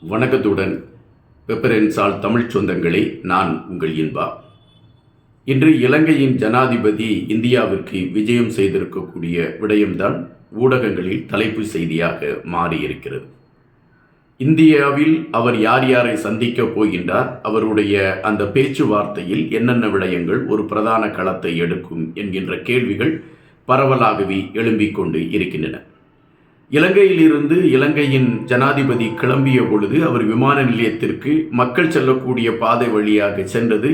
வணக்கத்துடன் பெப்பரென்சால் தமிழ் சொந்தங்களே, நான் உங்கள் இன்பா. இன்று இலங்கையின் ஜனாதிபதி இந்தியாவிற்கு விஜயம் செய்திருக்கக்கூடிய விடயம்தான் ஊடகங்களில் தலைப்பு செய்தியாக மாறியிருக்கிறது. இந்தியாவில் அவர் யார் யாரை சந்திக்கப் போகின்றார், அவருடைய அந்த பேச்சுவார்த்தையில் என்னென்ன விடயங்கள் ஒரு பிரதான களத்தை எடுக்கும் என்கின்ற கேள்விகள் பரவலாகவே எழும்பிக் கொண்டு இருக்கின்றன. இலங்கையிலிருந்து இலங்கையின் ஜனாதிபதி கிளம்பிய பொழுது அவர் விமான நிலையத்திற்கு மக்கள் செல்லக்கூடிய பாதை வழியாக சென்றது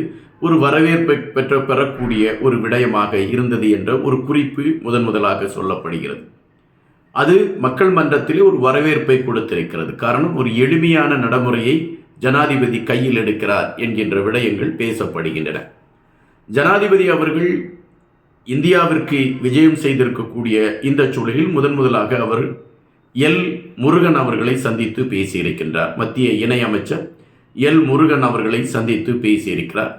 ஒரு வரவேற்பை பெறக்கூடிய ஒரு விடயமாக இருந்தது என்ற ஒரு குறிப்பு முதலாக சொல்லப்படுகிறது. அது மக்கள் மன்றத்திலே ஒரு வரவேற்பை கொடுத்திருக்கிறது. காரணம், ஒரு எளிமையான நடைமுறையை ஜனாதிபதி கையில் எடுக்கிறார் என்கின்ற விடயங்கள் பேசப்படுகின்றன. ஜனாதிபதி அவர்கள் இந்தியாவிற்கு விஜயம் செய்திருக்கக்கூடிய இந்த சூழலில் முதலாக அவர் எல் முருகன் அவர்களை சந்தித்து பேசியிருக்கின்றார். மத்திய இணையமைச்சர் எல் முருகன் அவர்களை சந்தித்து பேசியிருக்கிறார்.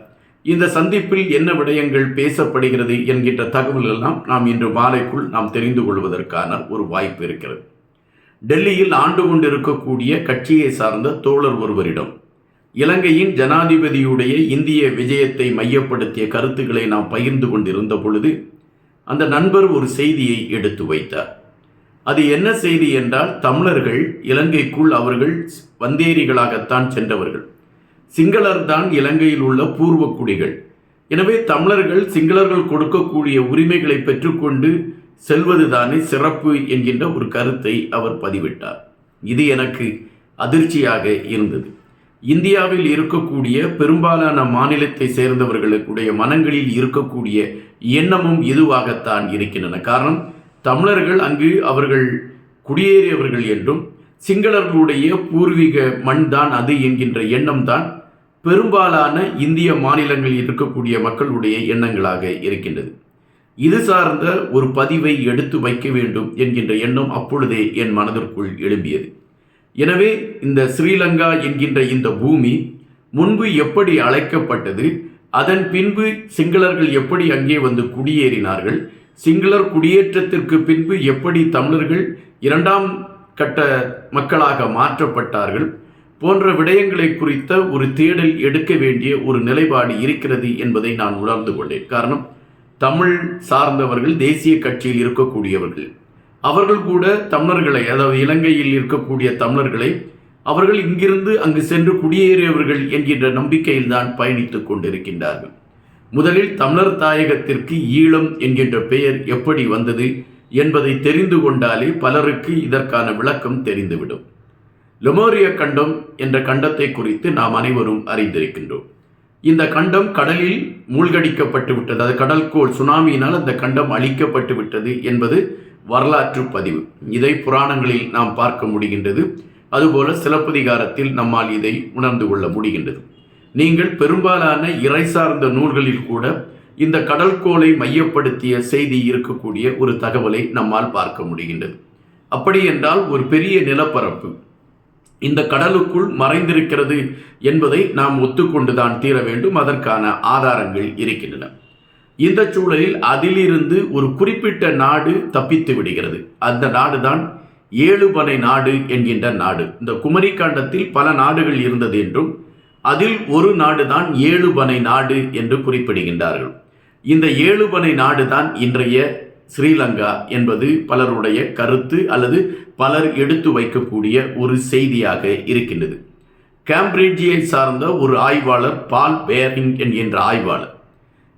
இந்த சந்திப்பில் என்ன விடயங்கள் பேசப்படுகிறது என்கின்ற தகவல் எல்லாம் நாம் இன்று மாலைக்குள் நாம் தெரிந்து கொள்வதற்கான ஒரு வாய்ப்பு இருக்கிறது. டெல்லியில் ஆண்டு கொண்டிருக்கக்கூடிய கட்சியை சார்ந்த தோழர் ஒருவரிடம் இலங்கையின் ஜனாதிபதியுடைய இந்திய விஜயத்தை மையப்படுத்திய கருத்துக்களை நாம் பகிர்ந்து கொண்டிருந்த பொழுது அந்த நண்பர் ஒரு செய்தியை எடுத்து வைத்தார். அது என்ன செய்தி என்றால், தமிழர்கள் இலங்கைக்குள் அவர்கள் வந்தேரிகளாகத்தான் சென்றவர்கள். சிங்களர் தான் இலங்கையில் உள்ள பூர்வ குடிகள். எனவே தமிழர்கள் சிங்களர்கள் கொடுக்கக்கூடிய உரிமைகளை பெற்றுக்கொண்டு செல்வதுதானே சிறப்பு என்கின்ற ஒரு கருத்தை அவர் பதிவிட்டார். இது எனக்கு அதிர்ச்சியாக இருந்தது. இந்தியாவில் இருக்கக்கூடிய பெரும்பாலான மாநிலத்தை சேர்ந்தவர்களுடைய மனங்களில் இருக்கக்கூடிய எண்ணமும் இதுவாகத்தான் இருக்கின்றன. காரணம், தமிழர்கள் அங்கு அவர்கள் குடியேறியவர்கள் என்றும் சிங்களர்களுடைய பூர்வீக மண் தான் அது என்கின்ற எண்ணம் தான் பெரும்பாலான இந்திய மாநிலங்களில் இருக்கக்கூடிய மக்களுடைய எண்ணங்களாக இருக்கின்றது. இது சார்ந்த ஒரு பதிவை எடுத்து வைக்க வேண்டும் என்கின்ற எண்ணம் அப்பொழுதே என் மனதிற்குள் எழும்பியது. எனவே இந்த ஸ்ரீலங்கா என்கின்ற இந்த பூமி முன்பு எப்படி அழைக்கப்பட்டது, அதன் பின்பு சிங்களர்கள் எப்படி அங்கே வந்து குடியேறினார்கள், சிங்களர் குடியேற்றத்திற்கு பின்பு எப்படி தமிழர்கள் இரண்டாம் கட்ட மக்களாக மாற்றப்பட்டார்கள் போன்ற விடயங்களை குறித்த ஒரு தேடல் எடுக்க வேண்டிய ஒரு நிலைப்பாடு இருக்கிறது என்பதை நான் உணர்ந்து கொண்டேன். காரணம், தமிழ் சார்ந்தவர்கள் தேசிய கட்சியில் இருக்கக்கூடியவர்கள், அவர்கள் கூட தமிழர்களை, அதாவது இலங்கையில் இருக்கக்கூடிய தமிழர்களை அவர்கள் இங்கிருந்து அங்கு சென்று குடியேறியவர்கள் என்கின்ற நம்பிக்கையில் தான் பயணித்துக் கொண்டிருக்கின்றார்கள். முதலில் தமிழர் தாயகத்திற்கு ஈழம் என்கின்ற பெயர் எப்படி வந்தது என்பதை தெரிந்து கொண்டாலே பலருக்கு இதற்கான விளக்கம் தெரிந்துவிடும். லெமோரிய கண்டம் என்ற கண்டத்தை குறித்து நாம் அனைவரும் அறிந்திருக்கின்றோம். இந்த கண்டம் கடலில் மூழ்கடிக்கப்பட்டு விட்டது. அது கடல்கோள் சுனாமியினால் அந்த கண்டம் அழிக்கப்பட்டு விட்டது என்பது வரலாற்று பதிவு. இதை புராணங்களில் நாம் பார்க்க முடிகின்றது. அதுபோல சிலப்பதிகாரத்தில் நம்மால் இதை உணர்ந்து கொள்ள முடிகின்றது. நீங்கள் பெரும்பாலான இறை சார்ந்த நூல்களில் கூட இந்த கடல்கோளை மையப்படுத்திய செய்தி இருக்கக்கூடிய ஒரு தகவலை நம்மால் பார்க்க முடிகின்றது. அப்படி என்றால் ஒரு பெரிய நிலப்பரப்பு இந்த கடலுக்குள் மறைந்திருக்கிறது என்பதை நாம் ஒத்துக்கொண்டுதான் தீர வேண்டும். அதற்கான ஆதாரங்கள் இருக்கின்றன. இந்த சூழலில் அதிலிருந்து ஒரு குறிப்பிட்ட நாடு தப்பித்து விடுகிறது. அந்த நாடுதான் ஏழுபனை நாடு என்கின்ற நாடு. இந்த குமரி காண்டத்தில் பல நாடுகள் இருந்தது என்றும் அதில் ஒரு நாடுதான் ஏழுபனை நாடு என்று குறிப்பிடுகின்றார்கள். இந்த ஏழுபனை நாடுதான் இன்றைய ஸ்ரீலங்கா என்பது பலருடைய கருத்து அல்லது பலர் எடுத்து வைக்கக்கூடிய ஒரு செய்தியாக இருக்கின்றது. கேம்பிரிட்ஜியை சார்ந்த ஒரு ஆய்வாளர் பால் பேரிங் என்கின்ற ஆய்வாளர்,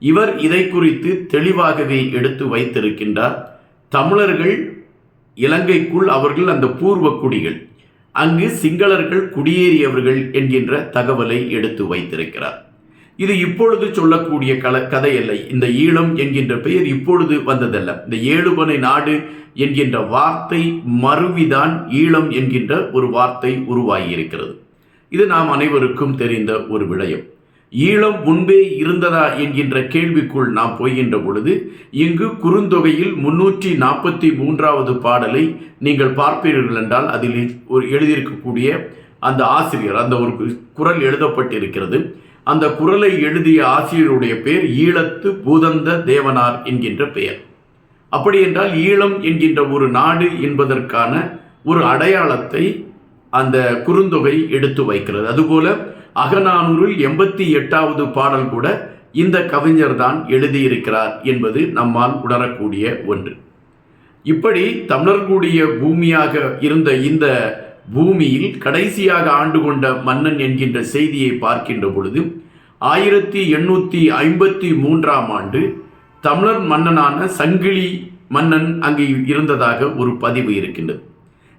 இவர் இதை குறித்து தெளிவாகவே எடுத்து வைத்திருக்கின்றார். தமிழர்கள் இலங்கைக்குள் அவர்கள் அந்த பூர்வ குடிகள், அங்கு சிங்களர்கள் குடியேறியவர்கள் என்கின்ற தகவலை எடுத்து வைத்திருக்கிறார். இது இப்பொழுது சொல்லக்கூடிய கதை அல்ல. இந்த ஈழம் என்கின்ற பெயர் இப்பொழுது வந்ததல்ல. இந்த ஏழுபனை நாடு என்கின்ற வார்த்தை மருவிதான் ஈழம் என்கின்ற ஒரு வார்த்தை உருவாகியிருக்கிறது. இது நாம் அனைவருக்கும் தெரிந்த ஒரு விடயம். ஈழம் முன்பே இருந்ததா என்கின்ற கேள்விக்குள் நாம் போகின்ற பொழுது இங்கு குறுந்தொகையில் 343வது பாடலை நீங்கள் பார்ப்பீர்கள் என்றால் அதில் ஒரு எழுதியிருக்கக்கூடிய அந்த ஆசிரியர், அந்த ஒரு குறள் எழுதப்பட்டிருக்கிறது. அந்த குறளை எழுதிய ஆசிரியருடைய பெயர் ஈழத்து பூதந்த தேவனார் என்கின்ற பெயர். அப்படி என்றால் ஈழம் என்கின்ற ஒரு நாடு என்பதற்கான ஒரு அடையாளத்தை அந்த குறுந்தொகை எடுத்து வைக்கிறது. அதுபோல அகநானூறில் 88வது பாடல் கூட இந்த கவிஞர் தான் எழுதியிருக்கிறார் என்பது நம்மால் உணரக்கூடிய ஒன்று. இப்படி தமிழர்களுடைய பூமியாக இருந்த இந்த பூமியில் கடைசியாக ஆண்டு கொண்ட மன்னன் என்கின்ற செய்தியை பார்க்கின்ற பொழுது 1853ஆம் ஆண்டு தமிழர் மன்னனான சங்கிலி மன்னன் அங்கு இருந்ததாக ஒரு பதிவு இருக்கின்றது.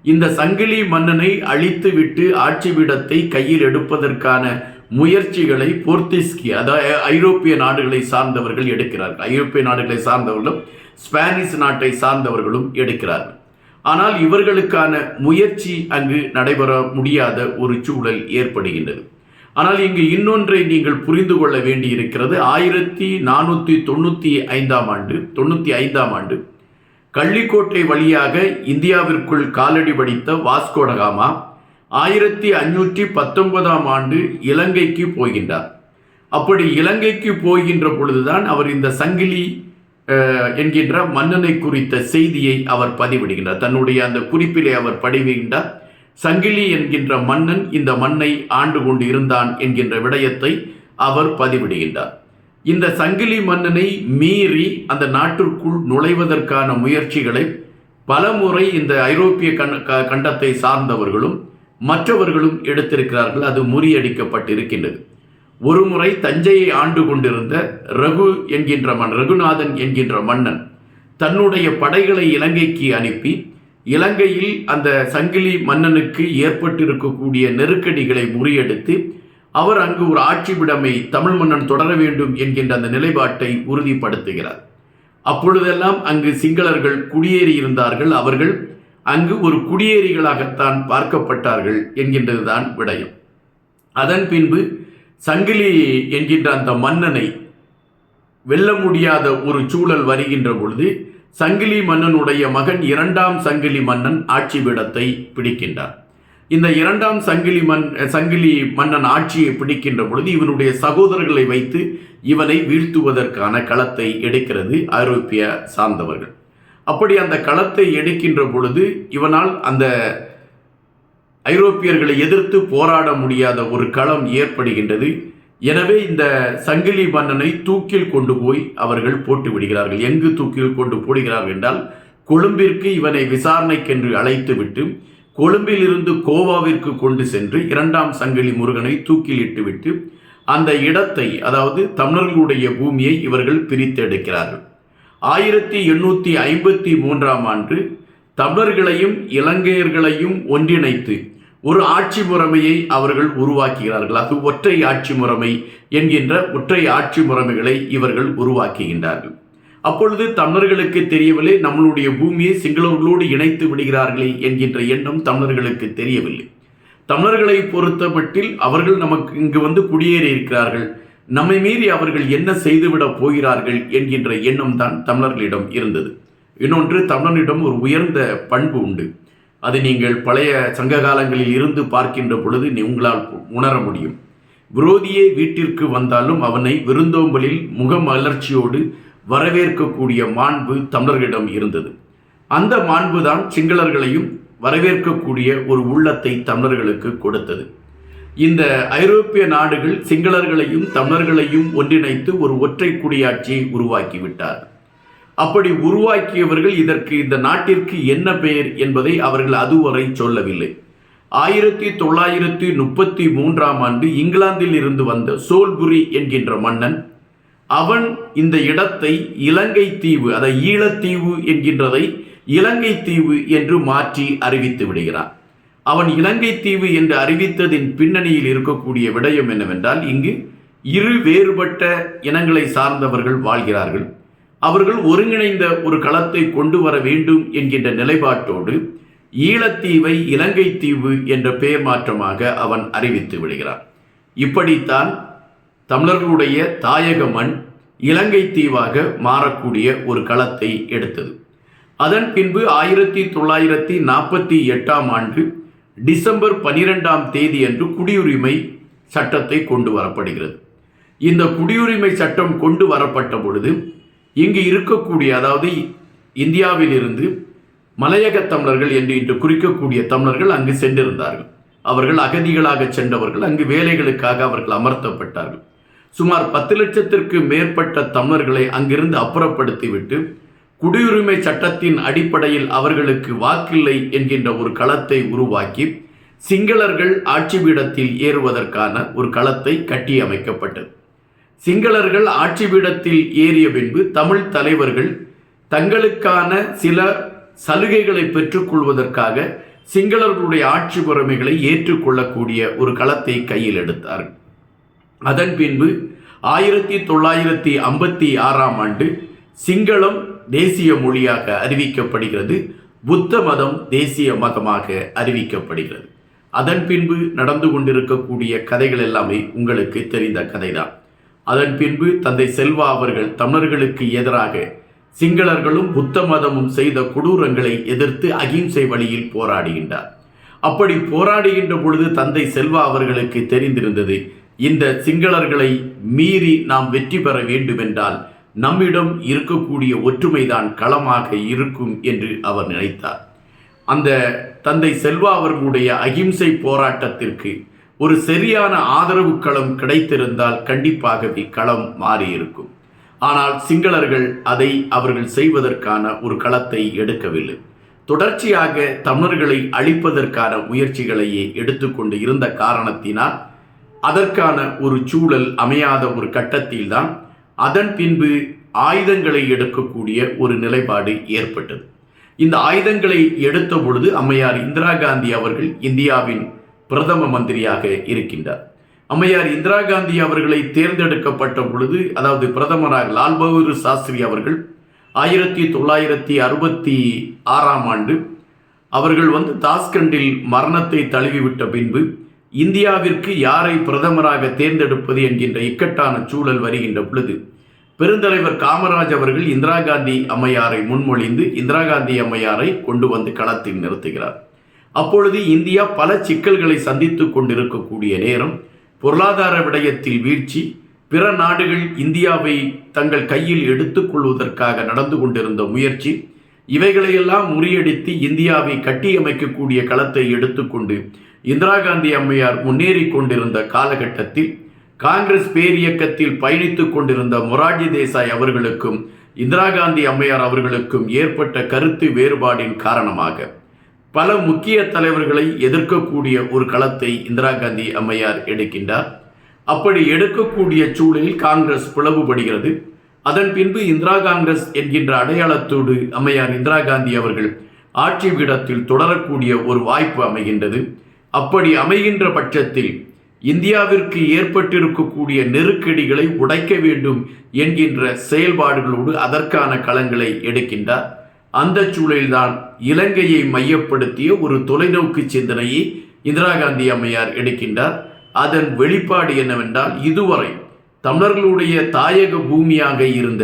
இந்த சங்கிலி மன்னனை அழித்துவிட்டு ஆட்சி பீடத்தை கையில் எடுப்பதற்கான முயற்சிகளை போர்த்துகீசிய அதாவது ஐரோப்பிய நாடுகளை சார்ந்தவர்கள் எடுக்கிறார்கள். ஐரோப்பிய நாடுகளை சார்ந்தவர்களும் ஸ்பானிஷ் நாட்டை சார்ந்தவர்களும் எடுக்கிறார்கள். ஆனால் இவர்களுக்கான முயற்சி அங்கு நடைபெற முடியாத ஒரு சூழல் ஏற்படுகின்றது. ஆனால் இங்கு இன்னொன்றை நீங்கள் புரிந்து கொள்ள வேண்டியிருக்கிறது. 1495ஆம் ஆண்டு கள்ளிக்கோட்டை வழியாக இந்தியாவிற்குள் காலடி படித்த வாஸ்கோ ட காமா 1519ஆம் ஆண்டு இலங்கைக்கு போகின்றார். அப்படி இலங்கைக்கு போகின்ற பொழுதுதான் அவர் இந்த சங்கிலி என்கின்ற மன்னனை குறித்த செய்தியை அவர் பதிவிடுகின்றார். தன்னுடைய அந்த குறிப்பிலே அவர் பதிவிடுகின்றார். சங்கிலி என்கின்ற மன்னன் இந்த மண்ணை ஆண்டு கொண்டு இருந்தான் என்கின்ற விடயத்தை அவர் பதிவிடுகின்றார். இந்த சங்கிலி மன்னனை மீறி அந்த நாட்டிற்குள் நுழைவதற்கான முயற்சிகளை பலமுறை இந்த ஐரோப்பிய கண்டத்தை சார்ந்தவர்களும் மற்றவர்களும் எடுத்திருக்கிறார்கள். அது முறியடிக்கப்பட்டிருக்கின்றது. ஒருமுறை தஞ்சையை ஆண்டு கொண்டிருந்த ரகுநாதன் என்கின்ற மன்னன் தன்னுடைய படைகளை இலங்கைக்கு அனுப்பி இலங்கையில் அந்த சங்கிலி மன்னனுக்கு ஏற்பட்டிருக்கக்கூடிய நெருக்கடிகளை முறியடித்து அவர் அங்கு ஒரு ஆட்சி பிடமை தமிழ் மன்னன் தொடர வேண்டும் என்கின்ற அந்த நிலைப்பாட்டை உறுதிப்படுத்துகிறார். அப்பொழுதெல்லாம் அங்கு சிங்களர்கள் குடியேறி இருந்தார்கள். அவர்கள் அங்கு ஒரு குடியேறிகளாகத்தான் பார்க்கப்பட்டார்கள் என்கின்றதுதான் விடயம். அதன் பின்பு சங்கிலி என்கின்ற அந்த மன்னனை வெல்ல முடியாத ஒரு சூழல் வருகின்ற பொழுது சங்கிலி மன்னனுடைய மகன் 2ஆம் சங்கிலி மன்னன் ஆட்சி பீடத்தை பிடிக்கின்றார். இந்த 2ஆம் சங்கிலி மன்னன் ஆட்சியை பிடிக்கின்ற பொழுது இவனுடைய சகோதரர்களை வைத்து இவனை வீழ்த்துவதற்கான களத்தை எடுக்கிறது ஐரோப்பிய சார்ந்தவர்கள். அப்படி அந்த களத்தை எடுக்கின்ற பொழுது இவனால் அந்த ஐரோப்பியர்களை எதிர்த்து போராட முடியாத ஒரு களம் ஏற்படுகின்றது. எனவே இந்த சங்கிலி மன்னனை தூக்கில் கொண்டு போய் அவர்கள் போட்டு விடுகிறார்கள். எங்கு தூக்கில் கொண்டு போடுகிறார்கள் என்றால் கொழும்பிற்கு இவனை விசாரணைக்கென்று அழைத்து விட்டு கொழும்பில் இருந்து கோவாவிற்கு கொண்டு சென்று 2ஆம் சங்கிலி முருகனை தூக்கில் இட்டுவிட்டு அந்த இடத்தை, அதாவது தமிழர்களுடைய பூமியை இவர்கள் பிரித்தெடுக்கிறார்கள். 1853ஆம் ஆண்டு தமிழர்களையும் இலங்கையர்களையும் ஒன்றிணைத்து ஒரு ஆட்சி முறைமையை அவர்கள் உருவாக்குகிறார்கள். அது ஒற்றை ஆட்சி முறைமை என்கின்ற ஒற்றை ஆட்சி முறைமைகளை இவர்கள் உருவாக்குகின்றார்கள். அப்பொழுது தமிழர்களுக்கு தெரியவில்லை, நம்மளுடைய பூமியை சிங்களவர்களோடு இணைத்து விடுகிறார்களே என்கின்ற எண்ணம் தமிழர்களுக்கு தெரியவில்லை. தமிழர்களை பொறுத்த மட்டில் அவர்கள் நமக்கு இங்கு வந்து குடியேறி இருக்கிறார்கள், நம்மை மீறி அவர்கள் என்ன செய்துவிடப் போகிறார்கள் என்கின்ற எண்ணம் தான் தமிழர்களிடம் இருந்தது. இன்னொன்று, தமிழனிடம் ஒரு உயர்ந்த பண்பு உண்டு. அது நீங்கள் பழைய சங்க காலங்களில் இருந்து பார்க்கின்ற பொழுது உங்களால் உணர முடியும். விரோதியே வீட்டிற்கு வந்தாலும் அவனை விருந்தோம்பலில் முகமலர்ச்சியோடு வரவேற்கக்கூடிய மாண்பு தமிழர்களிடம் இருந்தது. அந்த மாண்பு தான் சிங்களர்களையும் வரவேற்கக்கூடிய ஒரு உள்ளத்தை தமிழர்களுக்கு கொடுத்தது. இந்த ஐரோப்பிய நாடுகள் சிங்களர்களையும் தமிழர்களையும் ஒன்றிணைத்து ஒரு ஒற்றை குடியாட்சியை உருவாக்கிவிட்டார். அப்படி உருவாக்கியவர்கள் இதற்கு இந்த நாட்டிற்கு என்ன பெயர் என்பதை அவர்கள் அதுவரை சொல்லவில்லை. 1933ஆம் ஆண்டு இங்கிலாந்தில் இருந்து வந்த சோல்புரி என்கின்ற மன்னன் அவன் இந்த இடத்தை இலங்கை தீவு, அதை ஈழத்தீவு என்கின்றதை இலங்கை தீவு என்று மாற்றி அறிவித்து விடுகிறான். அவன் இலங்கை தீவு என்று அறிவித்ததின் பின்னணியில் இருக்கக்கூடிய விடயம் என்னவென்றால், இங்கு இரு வேறுபட்ட இனங்களை சார்ந்தவர்கள் வாழ்கிறார்கள். அவர்கள் ஒருங்கிணைந்த ஒரு களத்தை கொண்டு வர வேண்டும் என்கின்ற நிலைப்பாட்டோடு ஈழத்தீவை இலங்கை தீவு என்ற பெயர் மாற்றமாக அவன் அறிவித்து விடுகிறான். இப்படித்தான் தமிழர்களுடைய தாயக மண் இலங்கை தீவாக மாறக்கூடிய ஒரு களத்தை எடுத்தது. அதன் பின்பு 1948ஆம் ஆண்டு டிசம்பர் 12ஆம் தேதி அன்று குடியுரிமை சட்டத்தை கொண்டு வரப்படுகிறது. இந்த குடியுரிமை சட்டம் கொண்டு வரப்பட்ட பொழுது இங்கு இருக்கக்கூடிய, அதாவது இந்தியாவில் இருந்து மலையக தமிழர்கள் என்று இன்று குறிக்கக்கூடிய தமிழர்கள் அங்கு சென்றிருந்தார்கள். அவர்கள் அகதிகளாக சென்றவர்கள், அங்கு வேலைகளுக்காக அவர்கள் அமர்த்தப்பட்டார்கள். சுமார் 10 லட்சத்திற்கு மேற்பட்ட தமிழர்களை அங்கிருந்து அப்புறப்படுத்திவிட்டு குடியுரிமை சட்டத்தின் அடிப்படையில் அவர்களுக்கு வாக்கில்லை என்கின்ற ஒரு களத்தை உருவாக்கி சிங்களர்கள் ஆட்சி பீடத்தில் ஏறுவதற்கான ஒரு களத்தை கட்டி அமைக்கப்பட்டது. சிங்களர்கள் ஆட்சி பீடத்தில் ஏறிய பின்பு தமிழ் தலைவர்கள் தங்களுக்கான சில சலுகைகளை பெற்றுக்கொள்வதற்காக சிங்களர்களுடைய ஆட்சி முறைமைகளை ஏற்றுக்கொள்ளக்கூடிய ஒரு களத்தை கையில் எடுத்தார்கள். அதன் பின்பு 1956ஆம் ஆண்டு சிங்களம் தேசிய மொழியாக அறிவிக்கப்படுகிறது, புத்த மதம் தேசிய மதமாக அறிவிக்கப்படுகிறது. அதன் பின்பு நடந்து கொண்டிருக்கக்கூடிய கதைகள் எல்லாமே உங்களுக்கு தெரிந்த கதைதான். அதன் பின்பு தந்தை செல்வா அவர்கள் தமிழர்களுக்கு எதிராக சிங்களர்களும் புத்த மதமும் செய்த கொடூரங்களை எதிர்த்து அகிம்சை வழியில் போராடுகின்றார். அப்படி போராடுகின்ற பொழுது தந்தை செல்வா அவர்களுக்கு தெரிந்திருந்தது, இந்த சிங்களர்களை மீறி நாம் வெற்றி பெற வேண்டுமென்றால் நம்மிடம் இருக்கக்கூடிய ஒற்றுமைதான் களமாக இருக்கும் என்று அவர் நினைத்தார். அந்த தந்தை செல்வா அவர்களுடைய அகிம்சை போராட்டத்திற்கு ஒரு சரியான ஆதரவு களம் கிடைத்திருந்தால் கண்டிப்பாகவே களம் மாறியிருக்கும். ஆனால் சிங்களர்கள் அதை அவர்கள் செய்வதற்கான ஒரு களத்தை எடுக்கவில்லை. தொடர்ச்சியாக தமிழர்களை அழிப்பதற்கான முயற்சிகளையே எடுத்துக்கொண்டு இருந்த காரணத்தினால் அதற்கான ஒரு சூழல் அமையாத ஒரு கட்டத்தில்தான் அதன் பின்பு ஆயுதங்களை எடுக்கக்கூடிய ஒரு நிலைப்பாடு ஏற்பட்டது. இந்த ஆயுதங்களை எடுத்த பொழுது அம்மையார் இந்திரா காந்தி அவர்கள் இந்தியாவின் பிரதம மந்திரியாக இருக்கின்றார். அம்மையார் இந்திரா காந்தி அவர்களை தேர்ந்தெடுக்கப்பட்ட பொழுது, அதாவது பிரதமராக லால் பகதூர் சாஸ்திரி அவர்கள் 1966ஆம் ஆண்டு அவர்கள் தாஸ்கண்டில் மரணத்தை தழுவிவிட்ட பின்பு இந்தியாவிற்கு யாரை பிரதமராக தேர்ந்தெடுப்பது என்கின்ற இக்கட்டான சூழல் வருகின்ற பொழுது பெருந்தலைவர் காமராஜ் அவர்கள் இந்திரா காந்தி அம்மையாரை முன்மொழிந்து இந்திரா காந்தி அம்மையாரை கொண்டு வந்து களத்தில் நிறுத்துகிறார். அப்பொழுது இந்தியா பல சிக்கல்களை சந்தித்துக் கொண்டிருக்கக்கூடிய நேரம், பொருளாதார விடயத்தில் வீழ்ச்சி, பிற நாடுகள் இந்தியாவை தங்கள் கையில் எடுத்துக்கொள்வதற்காக நடந்து கொண்டிருந்த முயற்சி, இவைகளையெல்லாம் முறியடித்து இந்தியாவை கட்டியமைக்கக்கூடிய களத்தை எடுத்துக்கொண்டு இந்திரா காந்தி அம்மையார் முன்னேறி கொண்டிருந்த காலகட்டத்தில் காங்கிரஸ் பேரியக்கத்தில் பயணித்துக் கொண்டிருந்த மொரார்ஜி தேசாய் அவர்களுக்கும் இந்திரா காந்தி அம்மையார் அவர்களுக்கும் ஏற்பட்ட கருத்து வேறுபாடின் காரணமாக பல முக்கிய தலைவர்களை எதிர்க்கக்கூடிய ஒரு களத்தை இந்திரா காந்தி அம்மையார் எடுக்கின்றார். அப்படி எடுக்கக்கூடிய சூழலில் காங்கிரஸ் பிளவுபடுகிறது. அதன் பின்பு இந்திரா காங்கிரஸ் என்கின்ற அடையாளத்தோடு அம்மையார் இந்திரா காந்தி அவர்கள் ஆட்சி பீடத்தில் தொடரக்கூடிய ஒரு வாய்ப்பு அமைகின்றது. அப்படி அமைகின்ற பட்சத்தில் இந்தியாவிற்கு ஏற்பட்டிருக்கக்கூடிய நெருக்கடிகளை உடைக்க வேண்டும் என்கின்ற செயல்பாடுகளோடு அதற்கான களங்களை எடுக்கின்றார். அந்த சூழலில்தான் இலங்கையை மையப்படுத்திய ஒரு தொலைநோக்கு சிந்தனையை இந்திரா காந்தி அம்மையார் எடுக்கின்றார். அதன் வெளிப்பாடு என்னவென்றால், இதுவரை தமிழர்களுடைய தாயக பூமியாக இருந்த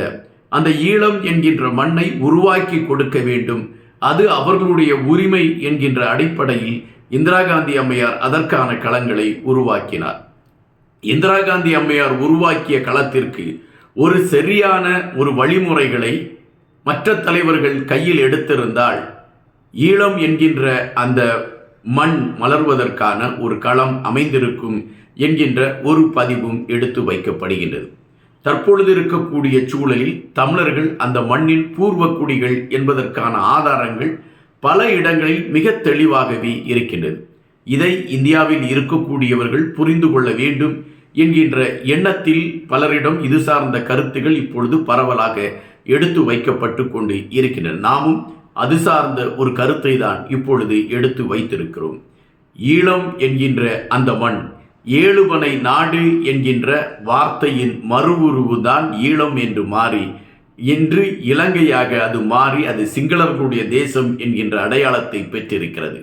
அந்த ஈழம் என்கின்ற மண்ணை உருவாக்கி கொடுக்க வேண்டும், அது அவர்களுடைய உரிமை என்கின்ற அடிப்படையில் இந்திரா காந்தி அம்மையார் அதற்கான களங்களை உருவாக்கினார். இந்திரா காந்தி அம்மையார் உருவாக்கிய களத்திற்கு ஒரு சரியான ஒரு வழிமுறைகளை மற்ற தலைவர்கள் கையில் எடுத்திருந்தால் ஈழம் என்கின்ற அந்த மண் மலர்வதற்கான ஒரு களம் அமைந்திருக்கும் என்கின்ற ஒரு பதிவும் எடுத்து வைக்கப்படுகின்றது. தற்பொழுது இருக்கக்கூடிய சூழலில் தமிழர்கள் அந்த மண்ணின் பூர்வக்குடிகள் என்பதற்கான ஆதாரங்கள் பல இடங்களில் மிக தெளிவாகவே இருக்கின்றது. இதை இந்தியாவில் இருக்கக்கூடியவர்கள் புரிந்து கொள்ள வேண்டும் என்கின்ற எண்ணத்தில் பலரிடம் இது சார்ந்த கருத்துகள் இப்பொழுது பரவலாக எடுத்து வைக்கப்பட்டு கொண்டு இருக்கின்றன. நாமும் அது சார்ந்த ஒரு கருத்தை தான் இப்பொழுது எடுத்து வைத்திருக்கிறோம். ஈழம் என்கின்ற அந்த மண் ஏழுபனை நாடு என்கின்ற வார்த்தையின் மறுவுருவு தான் ஈழம் என்று மாறி இன்று இலங்கையாக அது மாறி அது சிங்களர்களுடைய தேசம் என்கின்ற அடையாளத்தை பெற்றிருக்கிறது.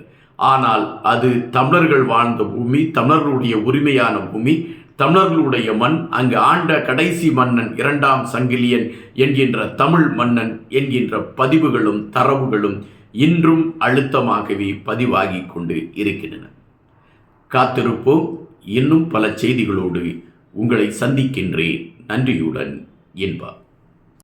ஆனால் அது தமிழர்கள் வாழ்ந்த பூமி, தமிழர்களுடைய உரிமையான பூமி, தமிழர்களுடைய மண். அங்கு ஆண்ட கடைசி மன்னன் 2ஆம் சங்கிலியன் என்கின்ற தமிழ் மன்னன் என்கின்ற பதிவுகளும் தரவுகளும் இன்றும் அழுத்தமாகவே பதிவாகி கொண்டு இருக்கின்றன. காத்திருப்போம். இன்னும் பல செய்திகளோடு உங்களை சந்திக்கின்றேன். நன்றியுடன் இன்பா.